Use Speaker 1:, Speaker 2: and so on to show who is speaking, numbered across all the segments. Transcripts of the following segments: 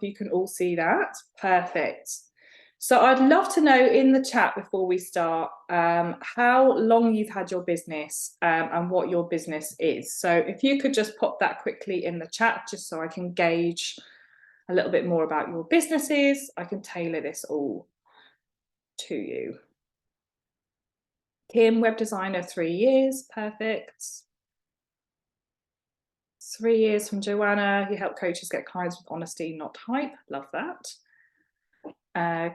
Speaker 1: you can all see that. Perfect. So I'd love to know in the chat before we start how long you've had your business and what your business is. So if you could just pop that quickly in the chat, just so I can gauge a little bit more about your businesses, I can tailor this all to you. Kim, web designer, 3 years, perfect. 3 years from Joanna. You help coaches get clients with honesty, not hype. Love that.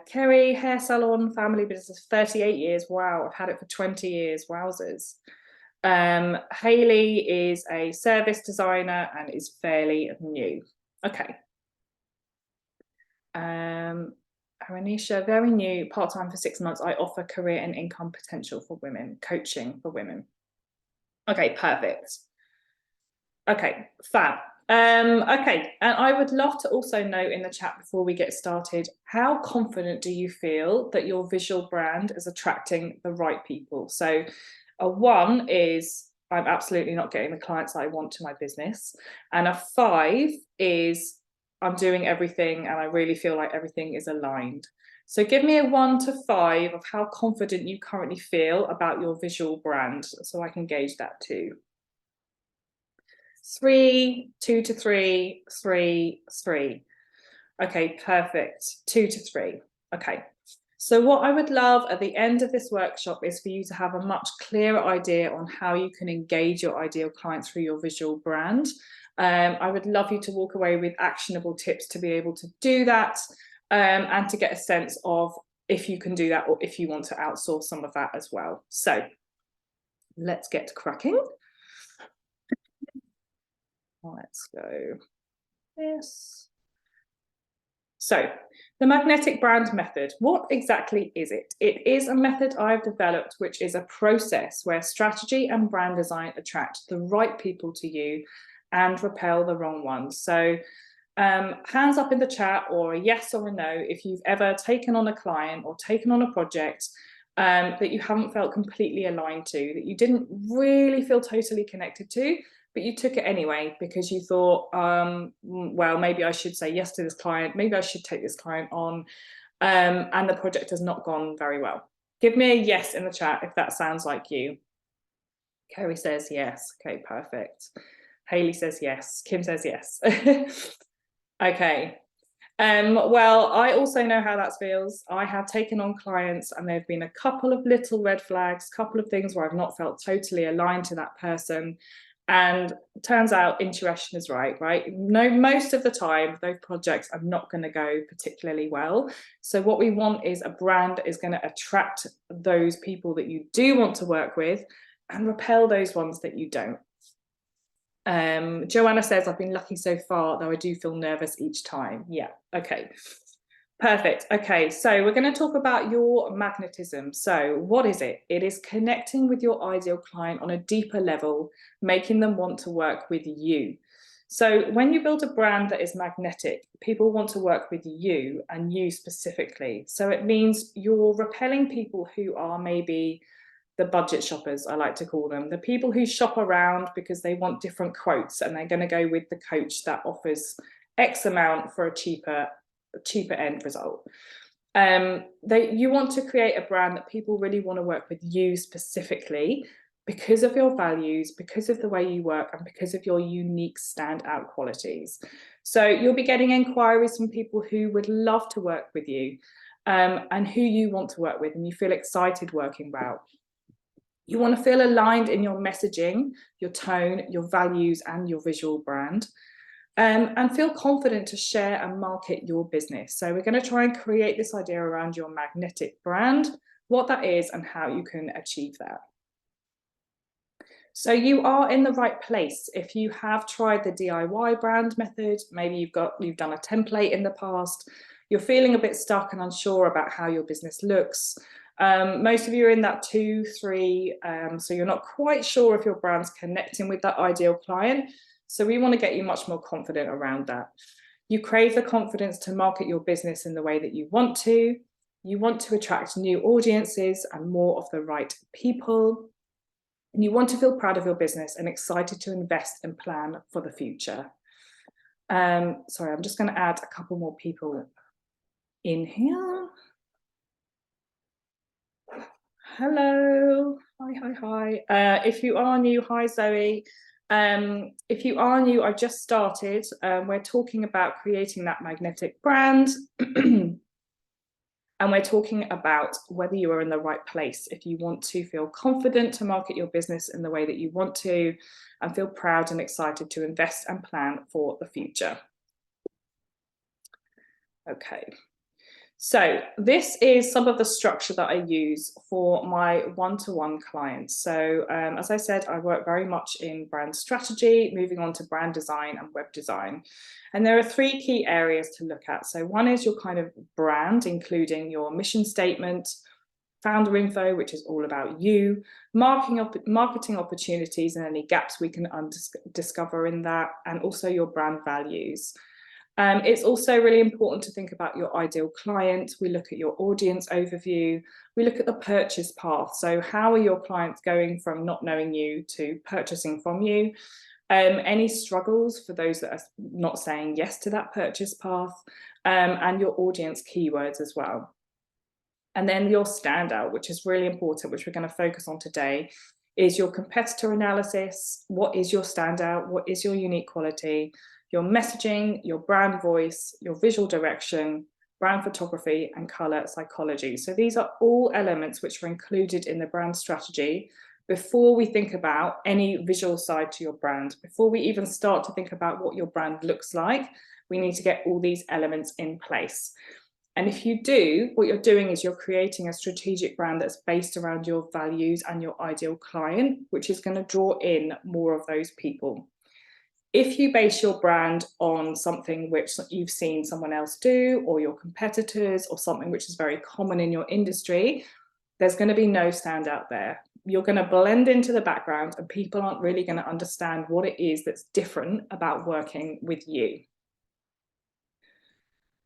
Speaker 1: Kerry, hair salon, family business, 38 years. Wow, I've had it for 20 years. Wowzers. Hayley is a service designer and is fairly new. Okay. Aranisha, very new, part-time for 6 months. I offer career and income potential for women, coaching for women. Okay, perfect. Okay, fab. Okay, and I would love to also know in the chat before we get started, how confident do you feel that your visual brand is attracting the right people? So a 1 is I'm absolutely not getting the clients I want to my business. And a 5 is I'm doing everything and I really feel like everything is aligned. So give me a 1 to 5 of how confident you currently feel about your visual brand so I can gauge that too. 3, 2 to 3, 3, 3. Okay, perfect. 2 to 3. Okay. So what I would love at the end of this workshop is for you to have a much clearer idea on how you can engage your ideal client through your visual brand. I would love you to walk away with actionable tips to be able to do that and to get a sense of if you can do that or if you want to outsource some of that as well. So let's get cracking. Let's go this. So the magnetic brand method, what exactly is it? It is a method I've developed, which is a process where strategy and brand design attract the right people to you and repel the wrong ones. So hands up in the chat, or a yes or a no if you've ever taken on a client or taken on a project that you haven't felt completely aligned to, that you didn't really feel totally connected to, but you took it anyway because you thought, well, maybe I should say yes to this client, maybe I should take this client on, and the project has not gone very well. Give me a yes in the chat if that sounds like you. Kerry says yes. Okay, perfect. Hayley says yes. Kim says yes. Okay. Well, I also know how that feels. I have taken on clients and there have been a couple of little red flags, couple of things where I've not felt totally aligned to that person. And it turns out intuition is right? No, most of the time, those projects are not going to go particularly well. So what we want is a brand that is going to attract those people that you do want to work with and repel those ones that you don't. Joanna says, I've been lucky so far, though I do feel nervous each time. Yeah, okay. Perfect. Okay, so we're going to talk about your magnetism. So what is it? It is connecting with your ideal client on a deeper level, making them want to work with you. So when you build a brand that is magnetic, people want to work with you and you specifically. So it means you're repelling people who are maybe the budget shoppers, I like to call them, the people who shop around because they want different quotes and they're going to go with the coach that offers X amount for a cheaper end result. You want to create a brand that people really want to work with you specifically because of your values, because of the way you work, and because of your unique standout qualities. So you'll be getting inquiries from people who would love to work with you and who you want to work with and you feel excited working well. You want to feel aligned in your messaging, your tone, your values, and your visual brand. And feel confident to share and market your business. So we're going to try and create this idea around your magnetic brand, what that is and how you can achieve that. So you are in the right place. If you have tried the DIY brand method, maybe you've done a template in the past, you're feeling a bit stuck and unsure about how your business looks. Most of you are in that 2, 3, so you're not quite sure if your brand's connecting with that ideal client. So we want to get you much more confident around that. You crave the confidence to market your business in the way that you want to. You want to attract new audiences and more of the right people. And you want to feel proud of your business and excited to invest and plan for the future. Sorry, I'm just going to add a couple more people in here. Hello, hi. If you are new, hi Zoe. If you are new, I've just started. We're talking about creating that magnetic brand. And we're talking about whether you are in the right place, if you want to feel confident to market your business in the way that you want to, and feel proud and excited to invest and plan for the future. Okay. So this is some of the structure that I use for my one-to-one clients. So as I said, I work very much in brand strategy, moving on to brand design and web design. And there are three key areas to look at. So one is your kind of brand, including your mission statement, founder info, which is all about you, marketing opportunities and any gaps we can discover in that, and also your brand values. It's also really important to think about your ideal client. We look at your audience overview. We look at the purchase path. So how are your clients going from not knowing you to purchasing from you? Any struggles for those that are not saying yes to that purchase path, and your audience keywords as well. And then your standout, which is really important, which we're going to focus on today, is your competitor analysis. What is your standout? What is your unique quality? Your messaging, your brand voice, your visual direction, brand photography, and color psychology. So these are all elements which are included in the brand strategy before we think about any visual side to your brand. Before we even start to think about what your brand looks like, we need to get all these elements in place. And if you do, what you're doing is you're creating a strategic brand that's based around your values and your ideal client, which is going to draw in more of those people. If you base your brand on something which you've seen someone else do, or your competitors, or something which is very common in your industry, there's going to be no standout there. You're going to blend into the background, and people aren't really going to understand what it is that's different about working with you.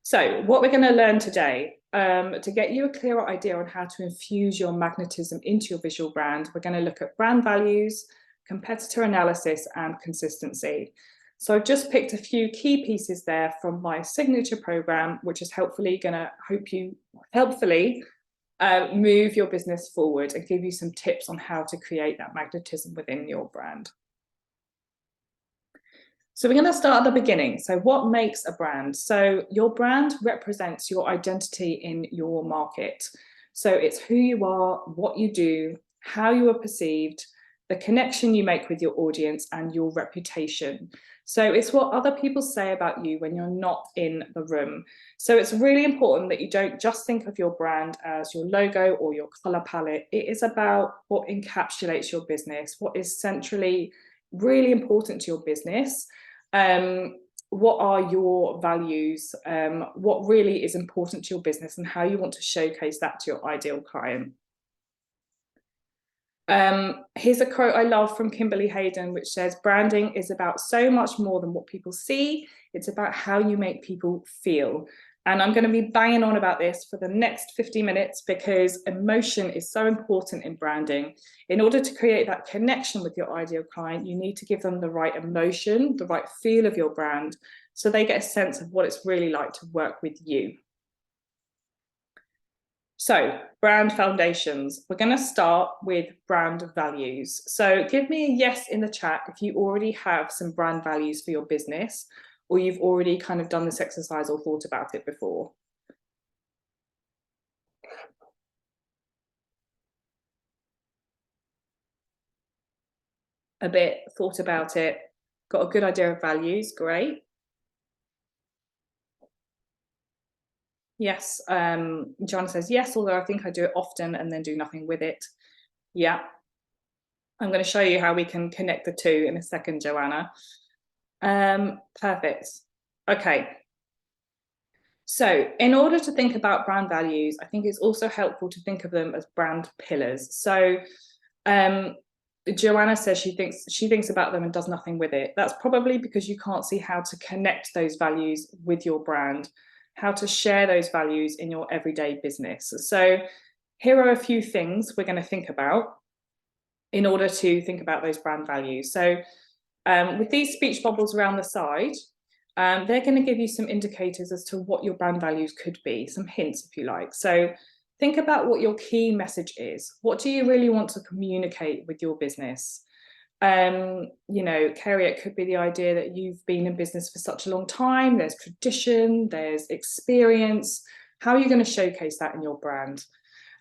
Speaker 1: So what we're going to learn today, to get you a clearer idea on how to infuse your magnetism into your visual brand, we're going to look at brand values, competitor analysis, and consistency. So I've just picked a few key pieces there from my signature program, which is hopefully going to move your business forward and give you some tips on how to create that magnetism within your brand. So we're going to start at the beginning. So what makes a brand? So your brand represents your identity in your market. So it's who you are, what you do, how you are perceived, the connection you make with your audience, and your reputation. So it's what other people say about you when you're not in the room. So it's really important that you don't just think of your brand as your logo or your color palette. It is about what encapsulates your business, what is centrally really important to your business. What are your values, what really is important to your business, and how you want to showcase that to your ideal client. Here's a quote I love from Kimberly Hayden, which says, branding is about so much more than what people see. It's about how you make people feel. And I'm going to be banging on about this for the next 50 minutes because emotion is so important in branding. In order to create that connection with your ideal client, you need to give them the right emotion, the right feel of your brand, so they get a sense of what it's really like to work with you. So, brand foundations. We're going to start with brand values. So give me a yes in the chat if you already have some brand values for your business, or you've already kind of done this exercise or thought about it before. A bit, thought about it, got a good idea of values, great. Yes, John says yes, although I think I do it often and then do nothing with it. Yeah. I'm going to show you how we can connect the two in a second, Joanna. Perfect. Okay. So in order to think about brand values, I think it's also helpful to think of them as brand pillars. So Joanna says she thinks about them and does nothing with it. That's probably because you can't see how to connect those values with your brand, how to share those values in your everyday business. So here are a few things we're going to think about in order to think about those brand values. So with these speech bubbles around the side, they're going to give you some indicators as to what your brand values could be, some hints if you like. So think about what your key message is. What do you really want to communicate with your business? You know, Kerry, it could be the idea that you've been in business for such a long time. There's tradition, there's experience. How are you going to showcase that in your brand?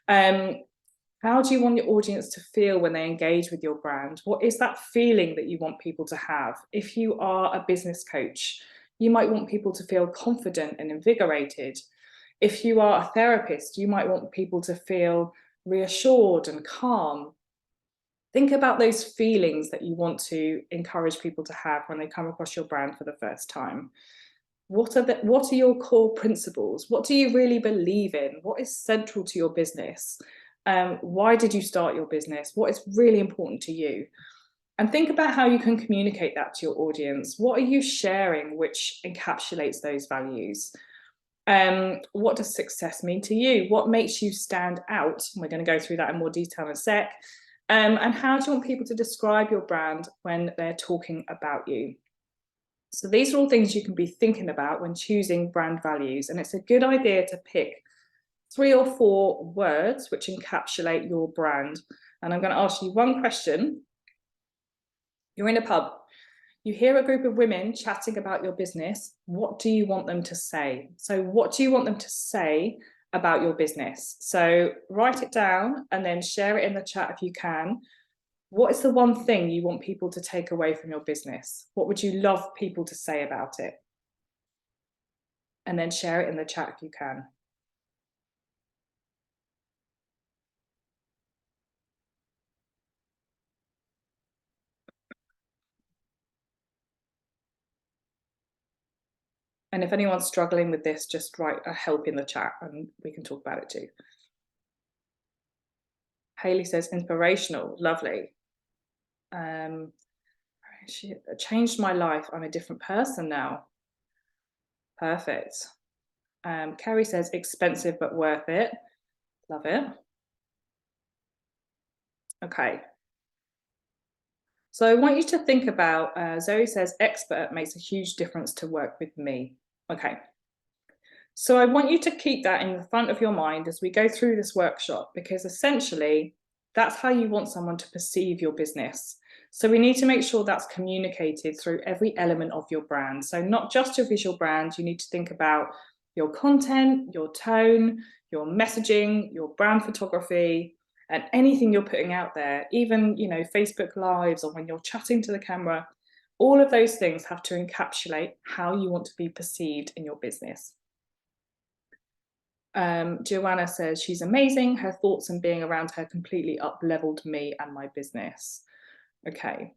Speaker 1: How do you want your audience to feel when they engage with your brand? What is that feeling that you want people to have? If you are a business coach, you might want people to feel confident and invigorated. If you are a therapist, you might want people to feel reassured and calm. Think about those feelings that you want to encourage people to have when they come across your brand for the first time. What are your core principles? What do you really believe in? What is central to your business? Why did you start your business? What is really important to you? And think about how you can communicate that to your audience. What are you sharing which encapsulates those values? What does success mean to you? What makes you stand out? We're going to go through that in more detail in a sec. And how do you want people to describe your brand when they're talking about you? So these are all things you can be thinking about when choosing brand values. And it's a good idea to pick 3 or 4 words which encapsulate your brand. And I'm going to ask you one question. You're in a pub. You hear a group of women chatting about your business. What do you want them to say? So what do you want them to say about your business? So write it down and then share it in the chat if you can. What is the one thing you want people to take away from your business? What would you love people to say about it? And then share it in the chat if you can. And if anyone's struggling with this, just write a help in the chat and we can talk about it too. Hayley says inspirational, lovely. She changed my life. I'm a different person now. Perfect. Kerry says expensive but worth it. Love it. Okay. So I want you to think about, Zoe says expert makes a huge difference to work with me. Okay. So I want you to keep that in the front of your mind as we go through this workshop, because essentially that's how you want someone to perceive your business. So we need to make sure that's communicated through every element of your brand. So not just your visual brand, you need to think about your content, your tone, your messaging, your brand photography, and anything you're putting out there, even, you know, Facebook Lives or when you're chatting to the camera. All of those things have to encapsulate how you want to be perceived in your business. Joanna says she's amazing. Her thoughts and being around her completely up-leveled me and my business. Okay.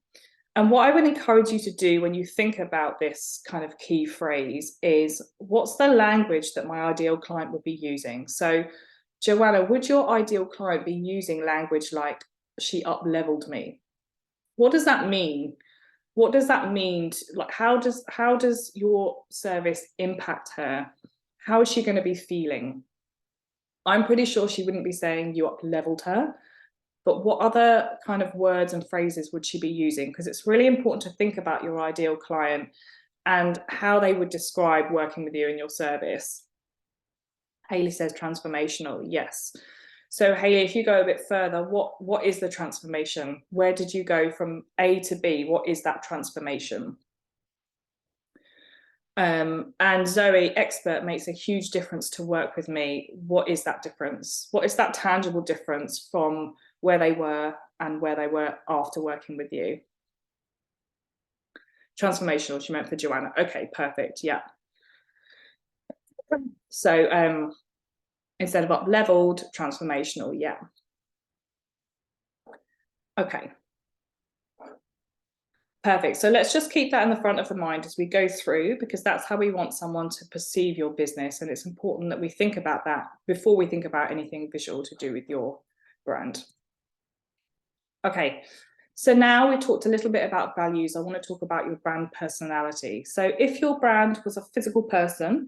Speaker 1: And what I would encourage you to do when you think about this kind of key phrase is, what's the language that my ideal client would be using? So, Joanna, would your ideal client be using language like she up-leveled me? What does that mean? What does that mean? Like, how does your service impact her? How is she going to be feeling? I'm pretty sure she wouldn't be saying you up-leveled her, but what other kind of words and phrases would she be using? Because it's really important to think about your ideal client and how they would describe working with you in your service. Hayley says transformational, yes. So Hayley, if you go a bit further, what is the transformation? Where did you go from A to B? What is that transformation? And Zoe, expert makes a huge difference to work with me. What is that difference? What is that tangible difference from where they were and where they were after working with you? Transformational, she meant for Joanna. Okay, perfect. Yeah. So instead of up-leveled, transformational. Yeah. Okay. Perfect. So let's just keep that in the front of the mind as we go through, because that's how we want someone to perceive your business. And it's important that we think about that before we think about anything visual to do with your brand. Okay. So now we talked a little bit about values. I want to talk about your brand personality. So if your brand was a physical person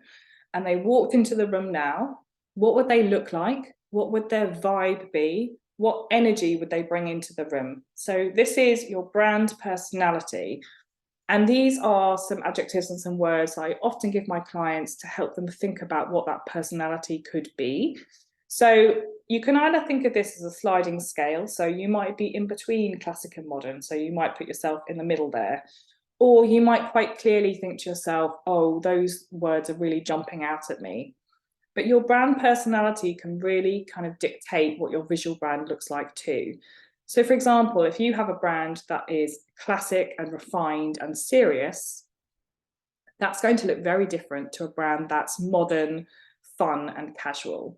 Speaker 1: and they walked into the room now, what would they look like? What would their vibe be? What energy would they bring into the room? So this is your brand personality. And these are some adjectives and some words I often give my clients to help them think about what that personality could be. So you can either think of this as a sliding scale. So you might be in between classic and modern. So you might put yourself in the middle there. Or you might quite clearly think to yourself, oh, those words are really jumping out at me. But your brand personality can really kind of dictate what your visual brand looks like too. So for example, if you have a brand that is classic and refined and serious, that's going to look very different to a brand that's modern, fun, and casual.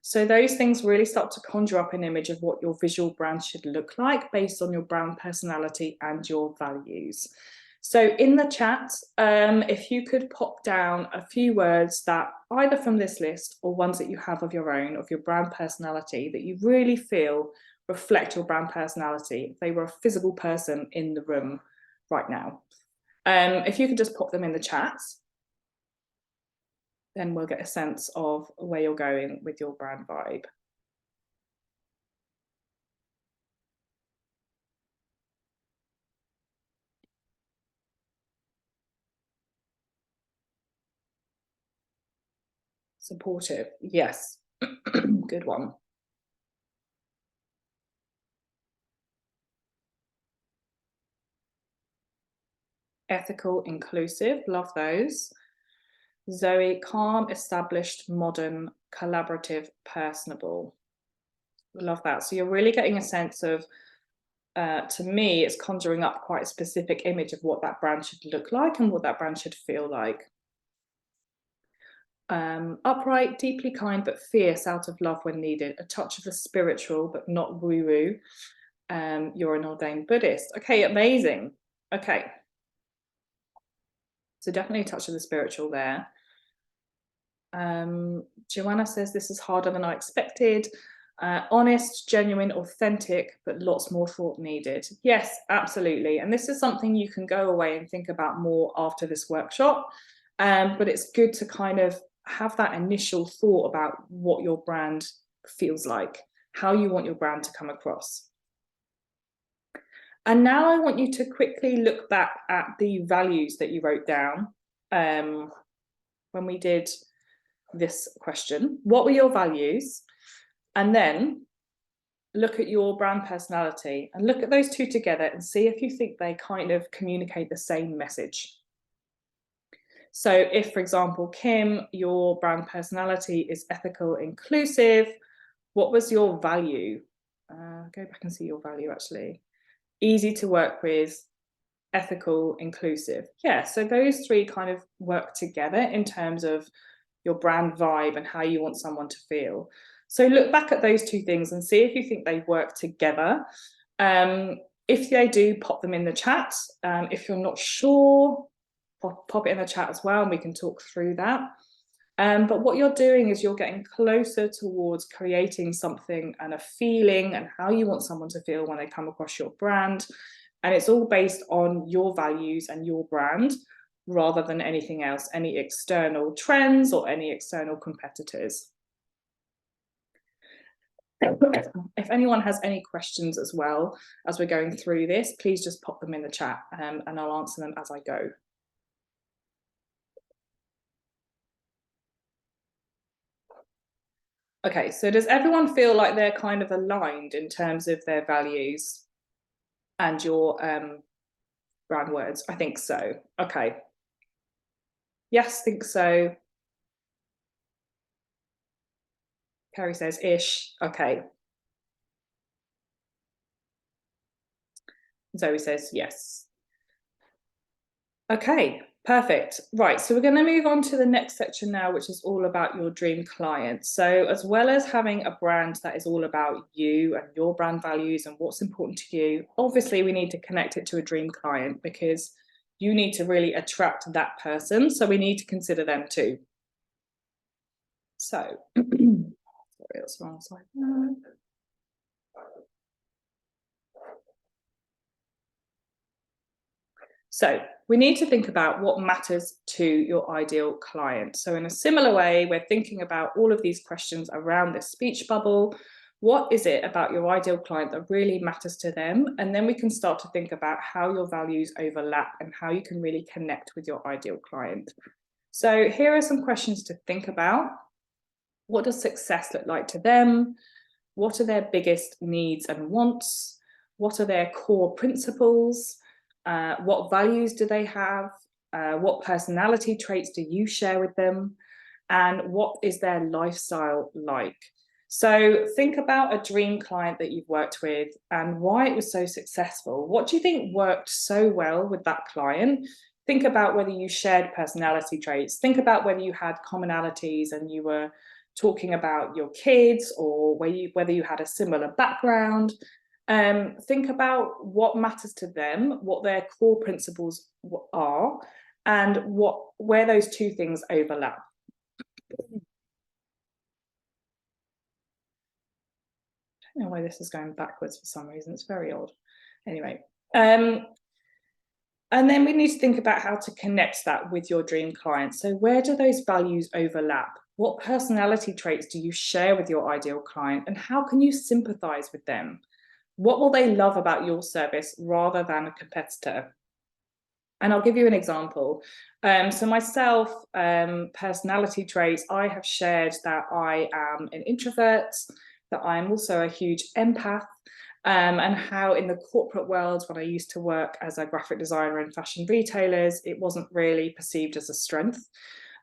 Speaker 1: So those things really start to conjure up an image of what your visual brand should look like based on your brand personality and your values. So in the chat, if you could pop down a few words that either from this list or ones that you have of your own, of your brand personality, that you really feel reflect your brand personality, if they were a physical person in the room right now. If you could just pop them in the chat, then we'll get a sense of where you're going with your brand vibe. Supportive, yes. Good one. Ethical, inclusive, love those. Zoe, calm, established, modern, collaborative, personable. Love that. So you're really getting a sense of, to me, it's conjuring up quite a specific image of what that brand should look like and what that brand should feel like. Upright, deeply kind, but fierce, out of love when needed. A touch of the spiritual, but not woo-woo. You're an ordained Buddhist. Okay, amazing. Okay. So definitely a touch of the spiritual there. Joanna says this is harder than I expected. Honest, genuine, authentic, but lots more thought needed. Yes, absolutely. And this is something you can go away and think about more after this workshop. But it's good to kind of have that initial thought about what your brand feels like, how you want your brand to come across. And now I want you to quickly look back at the values that you wrote down when we did this question. What were your values? And then look at your brand personality and look at those two together and see if you think they kind of communicate the same message. So if, for example, Kim, your brand personality is ethical, inclusive, what was your value? Go back and see your value actually. Easy to work with, ethical, inclusive. Yeah, so those three kind of work together in terms of your brand vibe and how you want someone to feel. So look back at those two things and see if you think they work together. If they do, pop them in the chat. If you're not sure, pop it in the chat as well and we can talk through that. But what you're doing is you're getting closer towards creating something and a feeling and how you want someone to feel when they come across your brand. And it's all based on your values and your brand rather than anything else, any external trends or any external competitors. If anyone has any questions as well as we're going through this, please just pop them in the chat and I'll answer them as I go. Okay, so does everyone feel like they're kind of aligned in terms of their values and your brand words? I think so. Okay. Yes, think so. Carrie says ish. Okay. Zoe says yes. Okay, perfect. Right, so we're going to move on to the next section now, which is all about your dream client. So as well as having a brand that is all about you and your brand values and what's important to you, obviously we need to connect it to a dream client because you need to really attract that person. So we need to consider them too. So, sorry, that's the wrong side. So we need to think about what matters to your ideal client. So in a similar way, we're thinking about all of these questions around this speech bubble. What is it about your ideal client that really matters to them? And then we can start to think about how your values overlap and how you can really connect with your ideal client. So here are some questions to think about. What does success look like to them? What are their biggest needs and wants? What are their core principles? What values do they have? What personality traits do you share with them? And what is their lifestyle like? So think about a dream client that you've worked with and why it was so successful. What do you think worked so well with that client? Think about whether you shared personality traits. Think about whether you had commonalities and you were talking about your kids, or whether you had a similar background. Think about what matters to them, what their core principles are, and where those two things overlap. I don't know why this is going backwards for some reason. It's very odd. Anyway, and then we need to think about how to connect that with your dream client. So where do those values overlap? What personality traits do you share with your ideal client, and how can you sympathize with them? What will they love about your service rather than a competitor? And I'll give you an example. So myself, personality traits, I have shared that I am an introvert, that I'm also a huge empath, and how in the corporate world, when I used to work as a graphic designer in fashion retailers, it wasn't really perceived as a strength.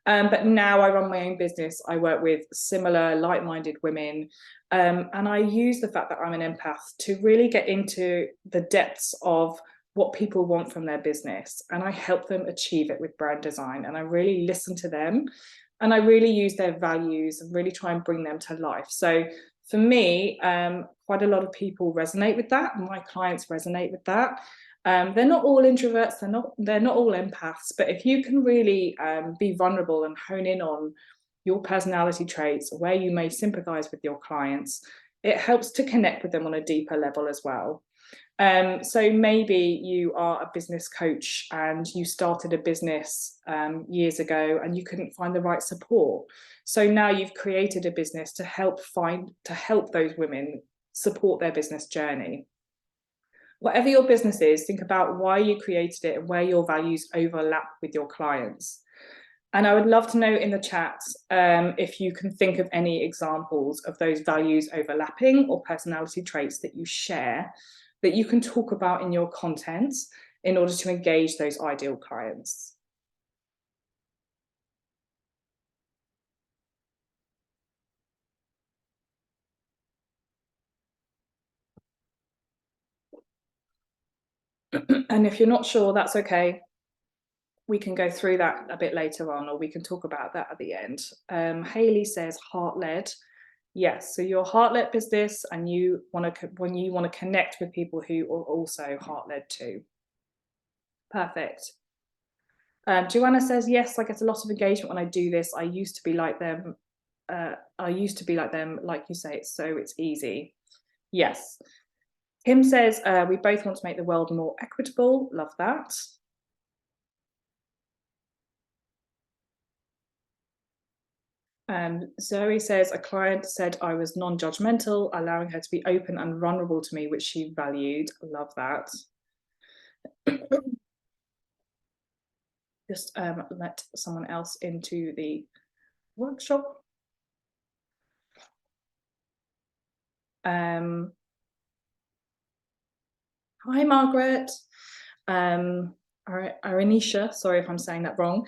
Speaker 1: But now I run my own business. I work with similar like-minded women, and I use the fact that I'm an empath to really get into the depths of what people want from their business, and I help them achieve it with brand design, and I really listen to them, and I really use their values and really try and bring them to life. So for me, quite a lot of people resonate with that. My clients resonate with that. They're not all introverts, they're not all empaths, but if you can really be vulnerable and hone in on your personality traits, where you may sympathize with your clients, it helps to connect with them on a deeper level as well. So maybe you are a business coach and you started a business years ago and you couldn't find the right support. So now you've created a business to help those women support their business journey. Whatever your business is, think about why you created it and where your values overlap with your clients. And I would love to know in the chat if you can think of any examples of those values overlapping or personality traits that you share that you can talk about in your content in order to engage those ideal clients. And if you're not sure, that's okay. We can go through that a bit later on, or we can talk about that at the end. Hayley says heart-led. Yes, so your heart-led business, and when you want to connect with people who are also heart-led too. Perfect. Joanna says, yes, I get a lot of engagement when I do this. I used to be like them. Like you say, so it's easy. Yes. Kim says, we both want to make the world more equitable. Love that. Zoe says, a client said I was non-judgmental, allowing her to be open and vulnerable to me, which she valued. Love that. Just let someone else into the workshop. Hi, Margaret. Aranisha, sorry if I'm saying that wrong.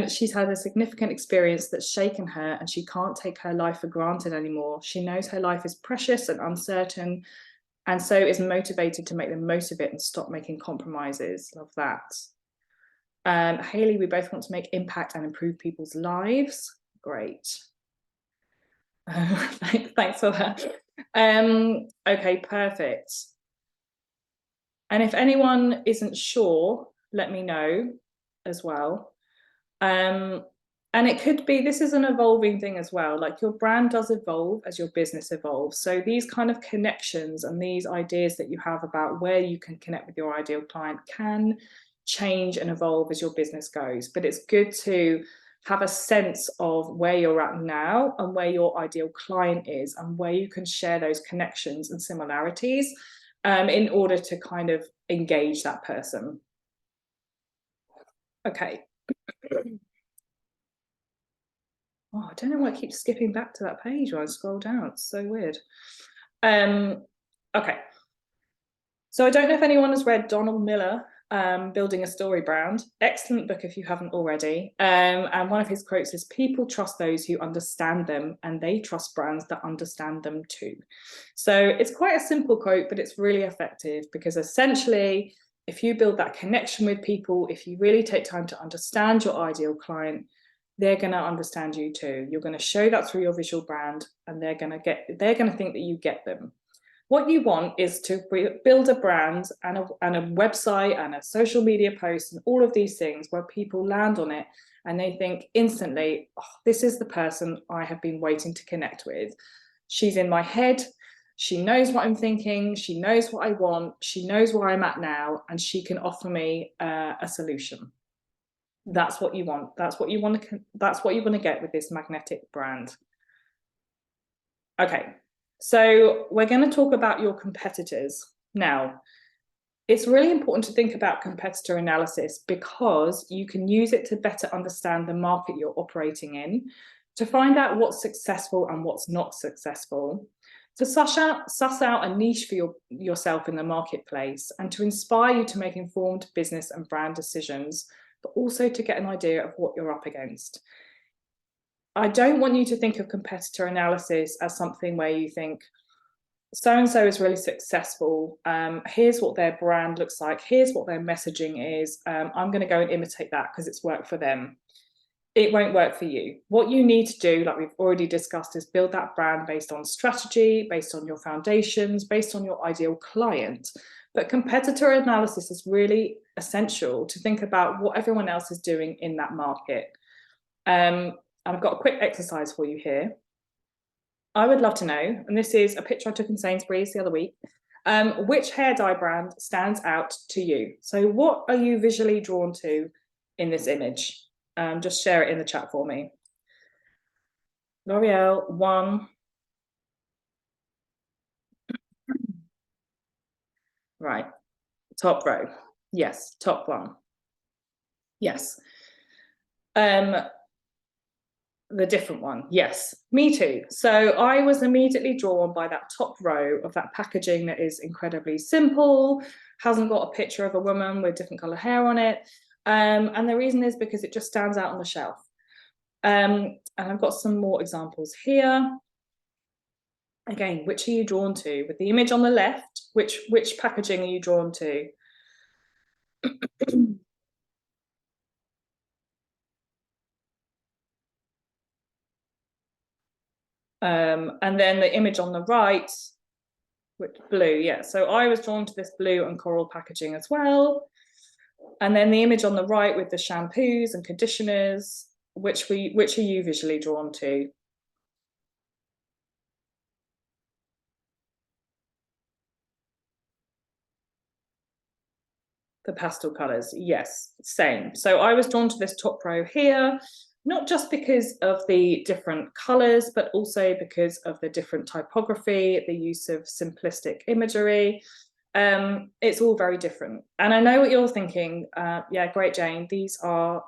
Speaker 1: She's had a significant experience that's shaken her, and she can't take her life for granted anymore. She knows her life is precious and uncertain, and so is motivated to make the most of it and stop making compromises. Love that. Hayley, we both want to make impact and improve people's lives. Great. Thanks for that. Okay, perfect. And if anyone isn't sure, let me know as well. And it could be, this is an evolving thing as well. Like your brand does evolve as your business evolves. So these kind of connections and these ideas that you have about where you can connect with your ideal client can change and evolve as your business goes. But it's good to have a sense of where you're at now and where your ideal client is, and where you can share those connections and similarities in order to kind of engage that person. Okay. Oh, I don't know why I keep skipping back to that page when I scroll down. It's so weird. Okay. So I don't know if anyone has read Donald Miller, Building a Story Brand. Excellent book if you haven't already. And one of his quotes is, people trust those who understand them, and they trust brands that understand them too. So it's quite a simple quote, but it's really effective, because essentially, if you build that connection with people, if you really take time to understand your ideal client, they're going to understand you too. You're going to show that through your visual brand, and they're going to think that you get them. What you want is to build a brand and a website and a social media post and all of these things where people land on it and they think instantly, oh, this is the person I have been waiting to connect with. She's in my head. She knows what I'm thinking. She knows what I want. She knows where I'm at now, and she can offer me a solution. That's what you want. That's what you want to get with this magnetic brand. Okay. So we're going to talk about your competitors. Now, it's really important to think about competitor analysis, because you can use it to better understand the market you're operating in, to find out what's successful and what's not successful, to suss out a niche for yourself in the marketplace, and to inspire you to make informed business and brand decisions, but also to get an idea of what you're up against. I don't want you to think of competitor analysis as something where you think, so-and-so is really successful. Here's what their brand looks like. Here's what their messaging is. I'm going to go and imitate that because it's worked for them. It won't work for you. What you need to do, like we've already discussed, is build that brand based on strategy, based on your foundations, based on your ideal client. But competitor analysis is really essential to think about what everyone else is doing in that market. And I've got a quick exercise for you here. I would love to know, and this is a picture I took in Sainsbury's the other week, which hair dye brand stands out to you? So what are you visually drawn to in this image? Just share it in the chat for me. L'Oreal, 1. Right, top row. Yes, top one. Yes. The different one. Yes, me too. So I was immediately drawn by that top row of that packaging that is incredibly simple, hasn't got a picture of a woman with different color hair on it. And the reason is because it just stands out on the shelf. And I've got some more examples here. Again, which are you drawn to? With the image on the left, which packaging are you drawn to? And then the image on the right, which blue, yeah. So I was drawn to this blue and coral packaging as well. And then the image on the right with the shampoos and conditioners, which are you visually drawn to? The pastel colors, yes, same. So I was drawn to this top row here, not just because of the different colors, but also because of the different typography, the use of simplistic imagery. It's all very different. And I know what you're thinking. Yeah, great, Jane. These are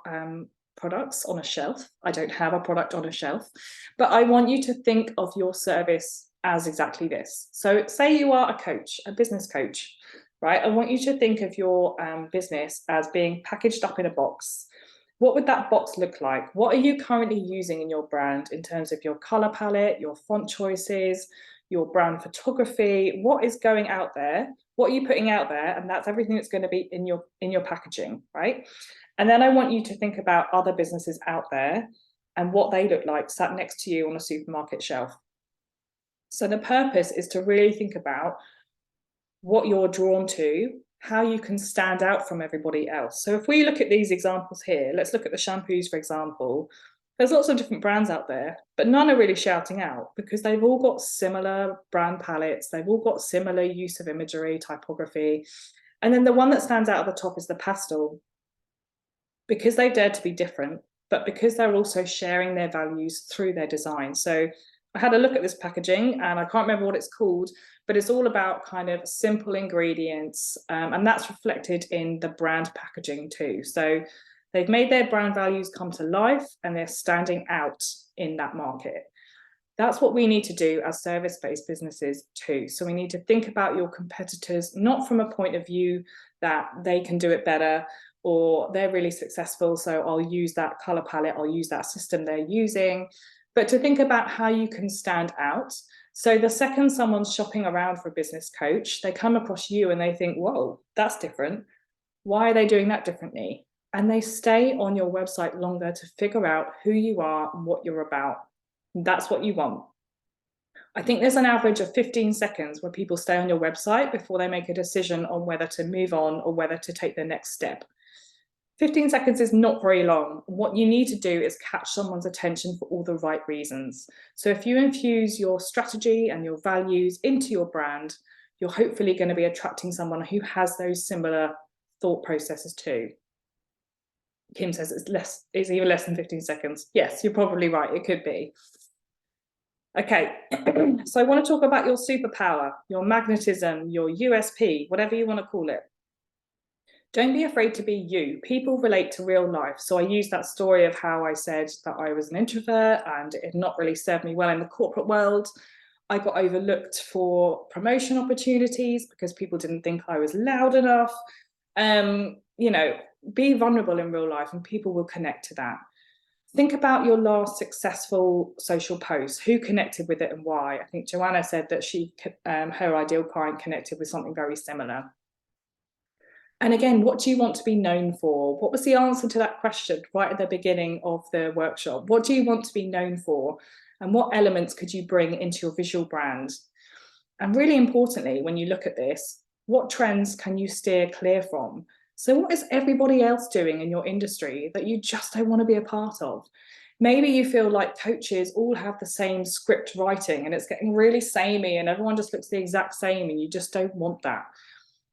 Speaker 1: products on a shelf. I don't have a product on a shelf, but I want you to think of your service as exactly this. So say you are a coach, a business coach, right? I want you to think of your business as being packaged up in a box. What would that box look like? What are you currently using in your brand in terms of your color palette, your font choices, your brand photography? What is going out there? What are you putting out there? And that's everything that's going to be in your packaging, right? And then I want you to think about other businesses out there and what they look like sat next to you on a supermarket shelf. So the purpose is to really think about what you're drawn to, how you can stand out from everybody else. So if we look at these examples here, let's look at the shampoos, for example. There's lots of different brands out there, but none are really shouting out because they've all got similar brand palettes. They've all got similar use of imagery, typography. And then the one that stands out at the top is the pastel. Because they dared to be different, but because they're also sharing their values through their design. So I had a look at this packaging and I can't remember what it's called, but it's all about kind of simple ingredients, and that's reflected in the brand packaging too. So they've made their brand values come to life and they're standing out in that market. That's what we need to do as service-based businesses too. So we need to think about your competitors, not from a point of view that they can do it better or they're really successful, so I'll use that color palette, I'll use that system they're using, but to think about how you can stand out. So the second someone's shopping around for a business coach, they come across you and they think, whoa, that's different. Why are they doing that differently? And they stay on your website longer to figure out who you are and what you're about. That's what you want. I think there's an average of 15 seconds where people stay on your website before they make a decision on whether to move on or whether to take the next step. 15 seconds is not very long. What you need to do is catch someone's attention for all the right reasons. So if you infuse your strategy and your values into your brand, you're hopefully going to be attracting someone who has those similar thought processes too. Kim says it's even less than 15 seconds. Yes, you're probably right. It could be. Okay, so I want to talk about your superpower, your magnetism, your USP, whatever you want to call it. Don't be afraid to be you. People relate to real life. So I used that story of how I said that I was an introvert and it had not really served me well in the corporate world. I got overlooked for promotion opportunities because people didn't think I was loud enough. You know, be vulnerable in real life and people will connect to that. Think about your last successful social post. Who connected with it and why? I think Joanna said that her ideal client connected with something very similar. And again, what do you want to be known for? What was the answer to that question right at the beginning of the workshop? What do you want to be known for? And what elements could you bring into your visual brand? And really importantly, when you look at this, what trends can you steer clear from? So what is everybody else doing in your industry that you just don't want to be a part of? Maybe you feel like coaches all have the same script writing and it's getting really samey and everyone just looks the exact same and you just don't want that.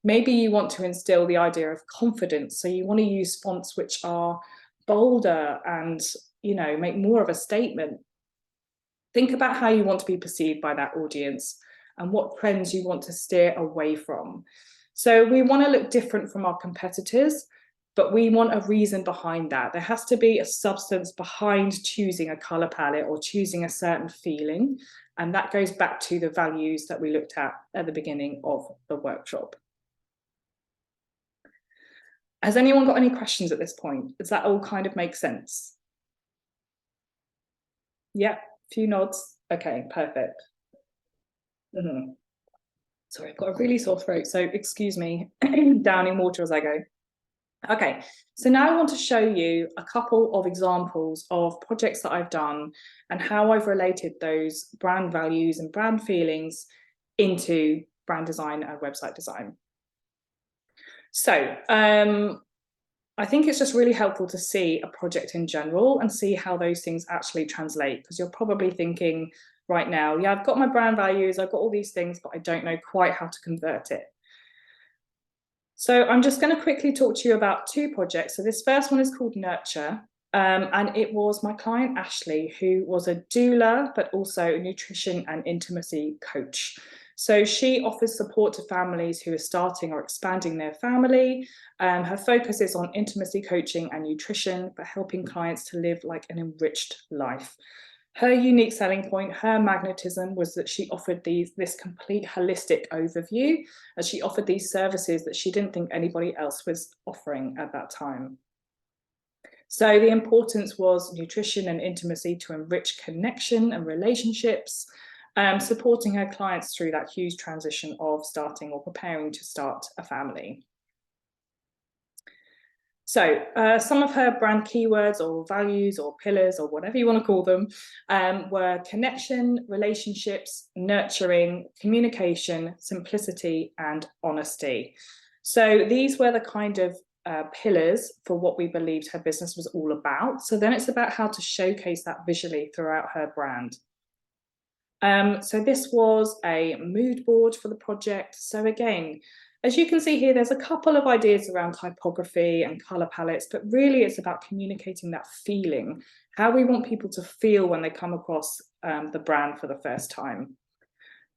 Speaker 1: Maybe you want to instill the idea of confidence. So you want to use fonts which are bolder and, you know, make more of a statement. Think about how you want to be perceived by that audience and what trends you want to steer away from. So we want to look different from our competitors, but we want a reason behind that. There has to be a substance behind choosing a color palette or choosing a certain feeling. And that goes back to the values that we looked at the beginning of the workshop. Has anyone got any questions at this point? Does that all kind of make sense? Yeah, few nods. Okay, perfect. Sorry, I've got a really sore throat, so excuse me, downing water as I go. Okay, so now I want to show you a couple of examples of projects that I've done and how I've related those brand values and brand feelings into brand design and website design. So I think it's just really helpful to see a project in general and see how those things actually translate, because you're probably thinking right now, yeah, I've got my brand values, I've got all these things, but I don't know quite how to convert it. So I'm just going to quickly talk to you about two projects. So this first one is called Nurture, and it was my client Ashley, who was a doula, but also a nutrition and intimacy coach. So she offers support to families who are starting or expanding their family. Her focus is on intimacy coaching and nutrition, but helping clients to live like an enriched life. Her unique selling point, her magnetism, was that she offered this complete holistic overview, as she offered these services that she didn't think anybody else was offering at that time. So the importance was nutrition and intimacy to enrich connection and relationships, supporting her clients through that huge transition of starting or preparing to start a family. So some of her brand keywords or values or pillars or whatever you want to call them were connection, relationships, nurturing, communication, simplicity, and honesty. So these were the kind of pillars for what we believed her business was all about. So then it's about how to showcase that visually throughout her brand. So this was a mood board for the project. So again, As you can see here, there's a couple of ideas around typography and color palettes, but really it's about communicating that feeling, how we want people to feel when they come across the brand for the first time.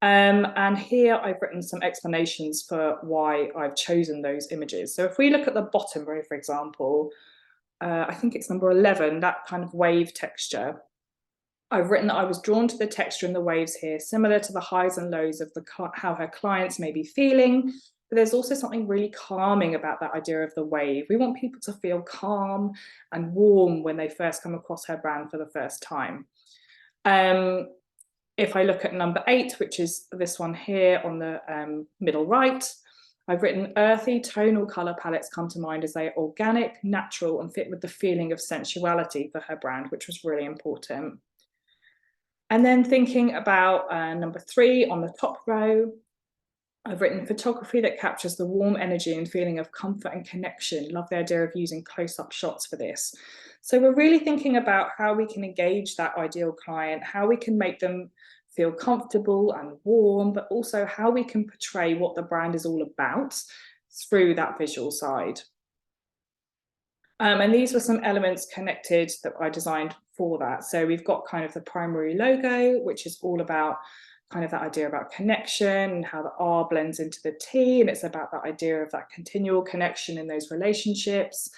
Speaker 1: And here I've written some explanations for why I've chosen those images. So if we look at the bottom row, for example, I think it's number 11, that kind of wave texture. I've written that I was drawn to the texture in the waves here, similar to the highs and lows of how her clients may be feeling. But there's also something really calming about that idea of the wave. We want people to feel calm and warm when they first come across her brand for the first time. If I look at number 8, which is this one here on the middle right, I've written earthy tonal color palettes come to mind as they are organic, natural, and fit with the feeling of sensuality for her brand, which was really important. And then thinking about number 3 on the top row, I've written photography that captures the warm energy and feeling of comfort and connection. Love the idea of using close-up shots for this. So we're really thinking about how we can engage that ideal client, how we can make them feel comfortable and warm, but also how we can portray what the brand is all about through that visual side. And these were some elements connected that I designed for that. So we've got kind of the primary logo, which is all about kind of that idea about connection and how the R blends into the T, and it's about that idea of that continual connection in those relationships.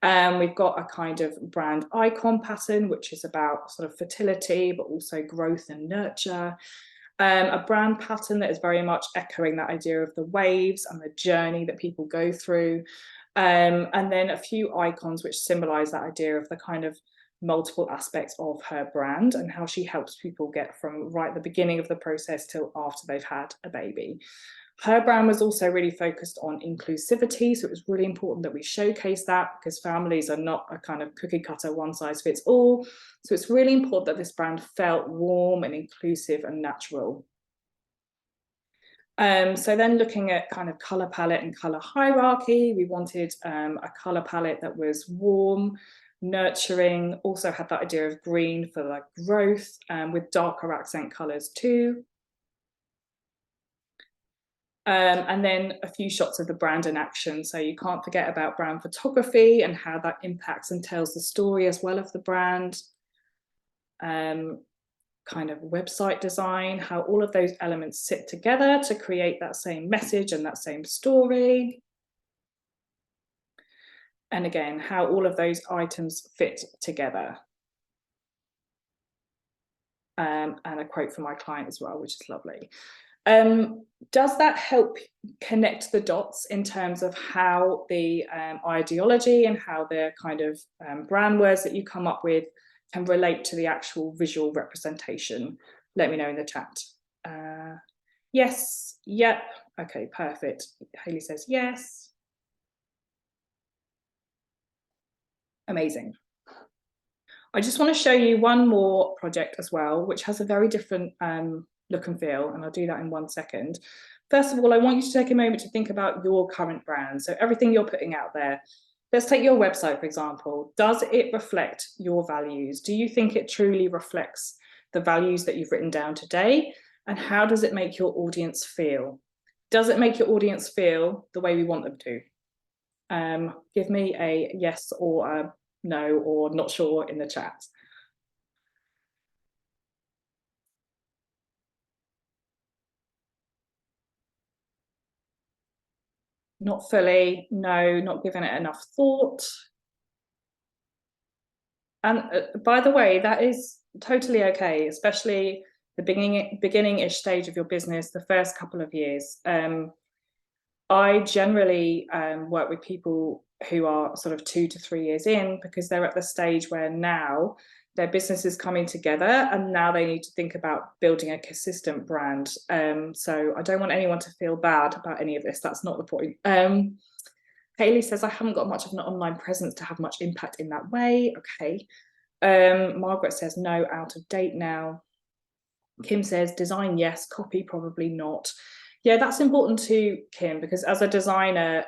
Speaker 1: We've got a kind of brand icon pattern, which is about sort of fertility, but also growth and nurture. A brand pattern that is very much echoing that idea of the waves and the journey that people go through. And then a few icons which symbolize that idea of the kind of multiple aspects of her brand and how she helps people get from right at the beginning of the process till after they've had a baby. Her brand was also really focused on inclusivity, so it was really important that we showcase that because families are not a kind of cookie cutter one size fits all. So it's really important that this brand felt warm and inclusive and natural. So then looking at kind of color palette and color hierarchy, we wanted a color palette that was warm, nurturing, also had that idea of green for like growth, with darker accent colors too. And then a few shots of the brand in action. So you can't forget about brand photography and how that impacts and tells the story as well of the brand. Kind of website design, how all of those elements sit together to create that same message and that same story. And again, how all of those items fit together. And a quote from my client as well, which is lovely. Does that help connect the dots in terms of how the ideology and how the kind of brand words that you come up with can relate to the actual visual representation? Let me know in the chat. Yes, yep, okay, perfect. Hayley says yes. Amazing. I just want to show you one more project as well, which has a very different look and feel, and I'll do that in 1 second. First of all, I want you to take a moment to think about your current brand. So everything you're putting out there. Let's take your website, for example. Does it reflect your values? Do you think it truly reflects the values that you've written down today? And how does it make your audience feel? Does it make your audience feel the way we want them to? Give me a yes or a no or not sure in the chat. Not fully, no, not given it enough thought. And by the way, that is totally okay, especially the beginning-ish stage of your business, the first couple of years. I generally work with people who are sort of 2 to 3 years in because they're at the stage where now their business is coming together and now they need to think about building a consistent brand. So I don't want anyone to feel bad about any of this. That's not the point. Hayley says, I haven't got much of an online presence to have much impact in that way. Okay. Margaret says, no, out of date now. Kim says, design, yes, copy, probably not. Yeah, that's important too, Kim, because as a designer,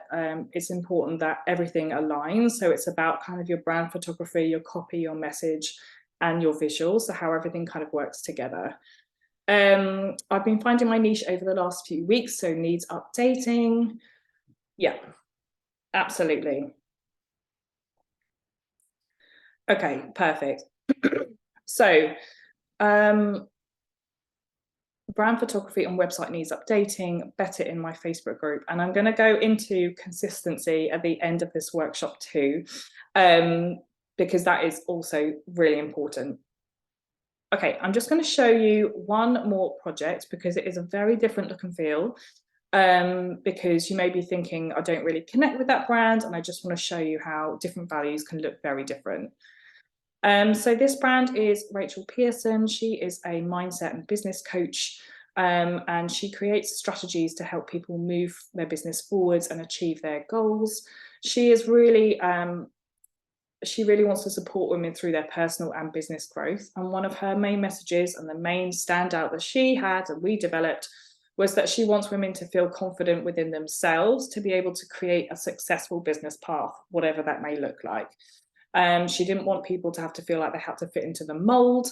Speaker 1: it's important that everything aligns. So it's about kind of your brand photography, your copy, your message, and your visuals, so how everything kind of works together. I've been finding my niche over the last few weeks, so needs updating. Yeah, absolutely. Okay, perfect. So, um, brand photography and website needs updating, better in my Facebook group. And I'm going to go into consistency at the end of this workshop too, because that is also really important. Okay, I'm just going to show you one more project because it is a very different look and feel. Because you may be thinking, I don't really connect with that brand, and I just want to show you how different values can look very different. So this brand is Rachel Pearson. She is a mindset and business coach, and she creates strategies to help people move their business forwards and achieve their goals. She is really she really wants to support women through their personal and business growth. And one of her main messages and the main standout that she had and we developed was that she wants women to feel confident within themselves to be able to create a successful business path, whatever that may look like. She didn't want people to have to feel like they had to fit into the mold,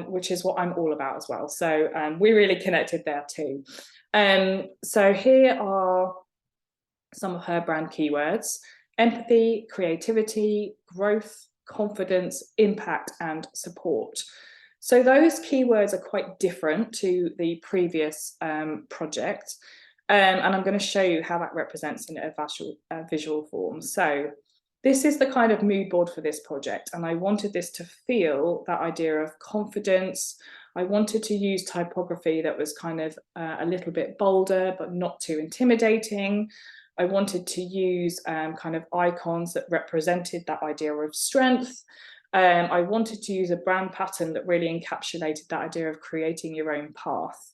Speaker 1: which is what I'm all about as well. So we really connected there too. So here are some of her brand keywords: empathy, creativity, growth, confidence, impact, and support. So those keywords are quite different to the previous project. And I'm going to show you how that represents in a visual form. So this is the kind of mood board for this project. And I wanted this to feel that idea of confidence. I wanted to use typography that was kind of a little bit bolder, but not too intimidating. I wanted to use kind of icons that represented that idea of strength. I wanted to use a brand pattern that really encapsulated that idea of creating your own path.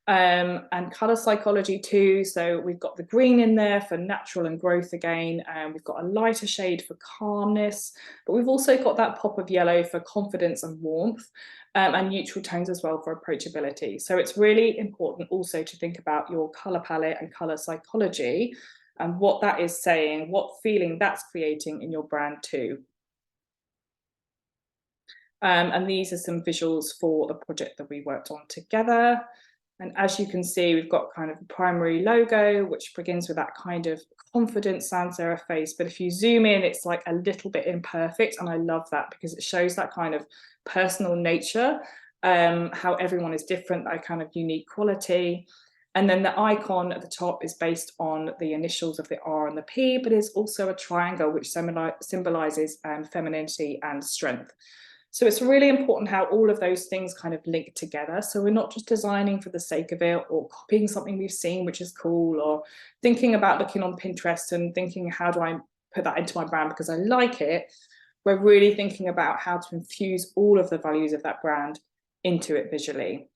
Speaker 1: And color psychology too. So we've got the green in there for natural and growth again. We've got a lighter shade for calmness, but we've also got that pop of yellow for confidence and warmth, and neutral tones as well for approachability. So it's really important also to think about your color palette and color psychology and what that is saying, what feeling that's creating in your brand too. And these are some visuals for the project that we worked on together. And as you can see, we've got kind of a primary logo, which begins with that kind of confident sans serif face. But if you zoom in, it's like a little bit imperfect. And I love that because it shows that kind of personal nature, how everyone is different, that kind of unique quality. And then the icon at the top is based on the initials of the R and the P, but is also a triangle, which symbolizes femininity and strength. So it's really important how all of those things kind of link together. So we're not just designing for the sake of it or copying something we've seen, which is cool, or thinking about looking on Pinterest and thinking, how do I put that into my brand because I like it? We're really thinking about how to infuse all of the values of that brand into it visually.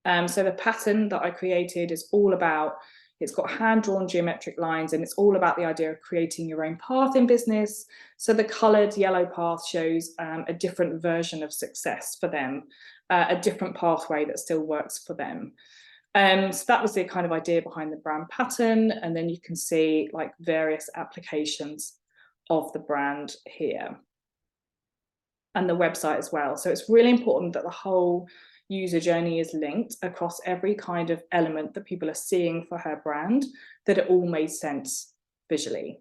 Speaker 1: So the pattern that I created is all about, it's got hand-drawn geometric lines, and it's all about the idea of creating your own path in business. So the coloured yellow path shows a different version of success for them, a different pathway that still works for them. So that was the kind of idea behind the brand pattern. And then you can see like various applications of the brand here. And the website as well. So it's really important that the whole user journey is linked across every kind of element that people are seeing for her brand, that it all made sense visually.